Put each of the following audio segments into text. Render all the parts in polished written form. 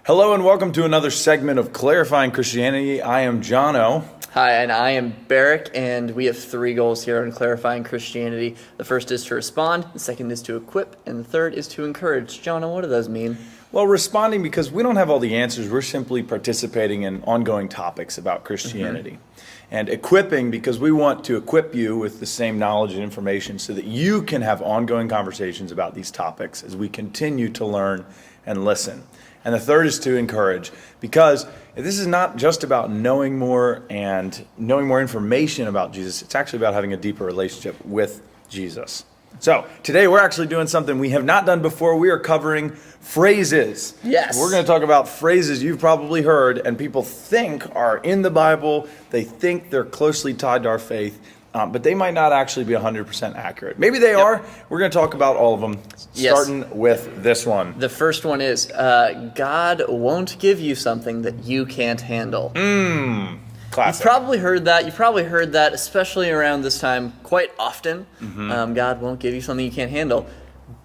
Hello and welcome to another segment of Clarifying Christianity. I am Jono. Hi, and I am Barrick, and we have three goals here on Clarifying Christianity. The first is to respond, the second is to equip, and the third is to encourage. Jono, what do those mean? Well, responding because we don't have all the answers. We're simply participating in ongoing topics about Christianity. And equipping because we want to equip you with the same knowledge and information so that you can have ongoing conversations about these topics as we continue to learn and listen. And the third is to encourage, because this is not just about knowing more and knowing more information about Jesus. It's actually about having a deeper relationship with Jesus. So today we're actually doing something we have not done before. We are covering phrases. Yes. We're going to talk about phrases you've probably heard and people think are in the Bible. They think they're closely tied to our faith. But they might not actually be 100% accurate. Maybe they are. We're going to talk about all of them, starting with this one. The first one is, God won't give you something that you can't handle. Classic. You've probably heard that. You've probably heard that, especially around this time, quite often. God won't give you something you can't handle.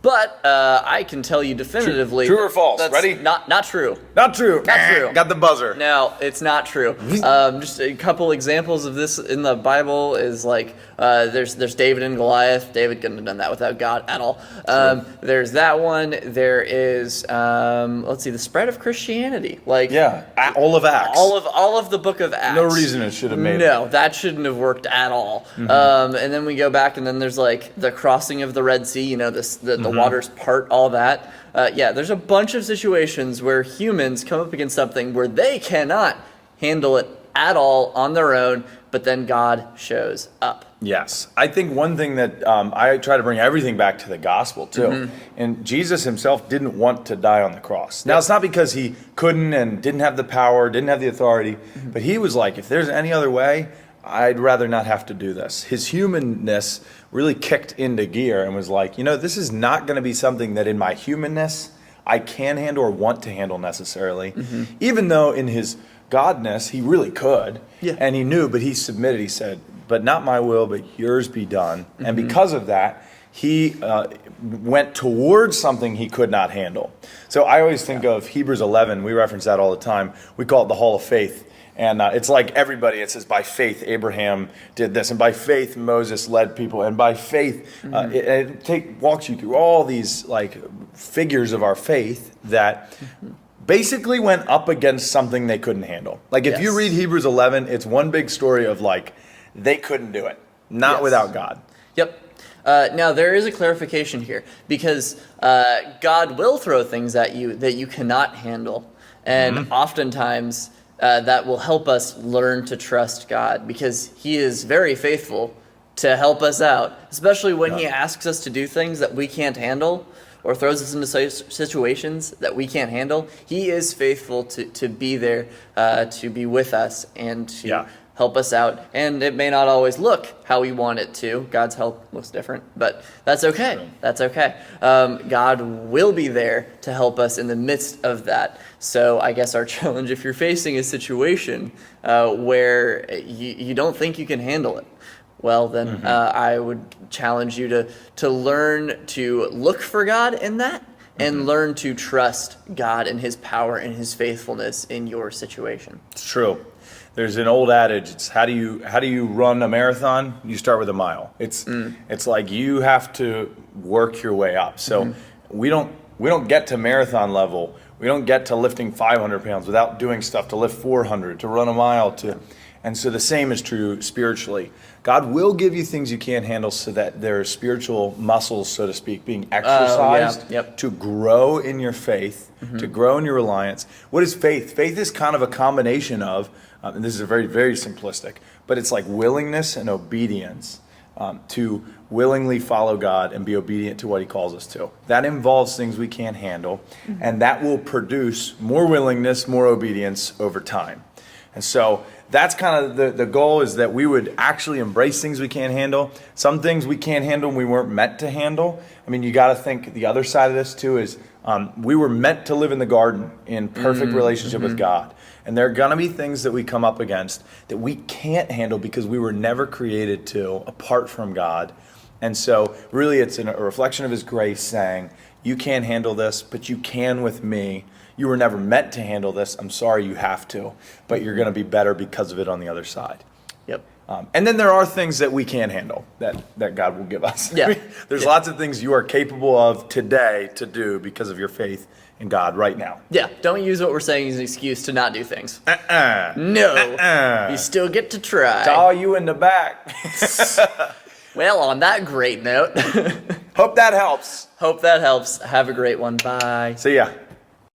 But I can tell you definitively. True or false? That's Ready? Not true. Not true. Not true. Got the buzzer. No, it's not true. Just a couple examples of this in the Bible is like there's David and Goliath. David couldn't have done that without God at all. There's that one. There is let's see, the spread of Christianity. Like all of Acts. All of the book of Acts. No reason it should have made it. No, that shouldn't have worked at all. And then we go back, and then there's like the crossing of the Red Sea. You know, the waters part, all that. There's a bunch of situations where humans come up against something where they cannot handle it at all on their own, but then God shows up. Yes. I think one thing that I try to bring everything back to the gospel, too. And Jesus himself didn't want to die on the cross. Now, it's not because he couldn't and didn't have the power, didn't have the authority, but he was like, if there's any other way, I'd rather not have to do this. His humanness really kicked into gear and was like, this is not going to be something that in my humanness I can handle or want to handle necessarily. Even though in his godness he really could. And he knew, but he submitted. He said, but not my will, but yours be done. And because of that, he went towards something he could not handle. So I always think of Hebrews 11. We reference that all the time. We call it the Hall of Faith. And it's like everybody, it says, by faith, Abraham did this. And by faith, Moses led people. And by faith, it walks you through all these like figures of our faith that basically went up against something they couldn't handle. Like if you read Hebrews 11, it's one big story of like, they couldn't do it. Not without God. Yep. Now, there is a clarification here, because God will throw things at you that you cannot handle. And oftentimes, that will help us learn to trust God, because he is very faithful to help us out, especially when he asks us to do things that we can't handle or throws us into situations that we can't handle. He is faithful to be there, to be with us and to help us out. And it may not always look how we want it to. God's help looks different, but that's okay. True. That's okay. God will be there to help us in the midst of that. So I guess our challenge, if you're facing a situation where you don't think you can handle it, well, then I would challenge you to learn to look for God in that and learn to trust God and his power and his faithfulness in your situation. It's true. There's an old adage. It's how do you run a marathon? You start with a mile. It's like you have to work your way up. So we don't get to marathon level. We don't get to lifting 500 pounds without doing stuff to lift 400, to run a mile, and so the same is true spiritually. God will give you things you can't handle so that there are spiritual muscles, so to speak, being exercised to grow in your faith, to grow in your reliance. What is faith? Faith is kind of a combination of, and this is very, very simplistic, but it's like willingness and obedience to willingly follow God and be obedient to what he calls us to. That involves things we can't handle, and that will produce more willingness, more obedience over time. And so that's kind of the goal, is that we would actually embrace things we can't handle. Some things we can't handle and we weren't meant to handle. I mean, you got to think the other side of this too is we were meant to live in the garden in perfect relationship with God. And there are going to be things that we come up against that we can't handle because we were never created to apart from God. And so really it's a reflection of his grace saying, you can't handle this, but you can with me. You were never meant to handle this. I'm sorry you have to, but you're going to be better because of it on the other side. Yep. And then there are things that we can handle that God will give us. Yeah. There's lots of things you are capable of today to do because of your faith in God right now. Yeah, don't use what we're saying as an excuse to not do things. Uh-uh. No, Uh-uh. you still get to try. It's all you in the back. Well, on that great note, Hope that helps. hope that helps. Have a great one. Bye. See ya.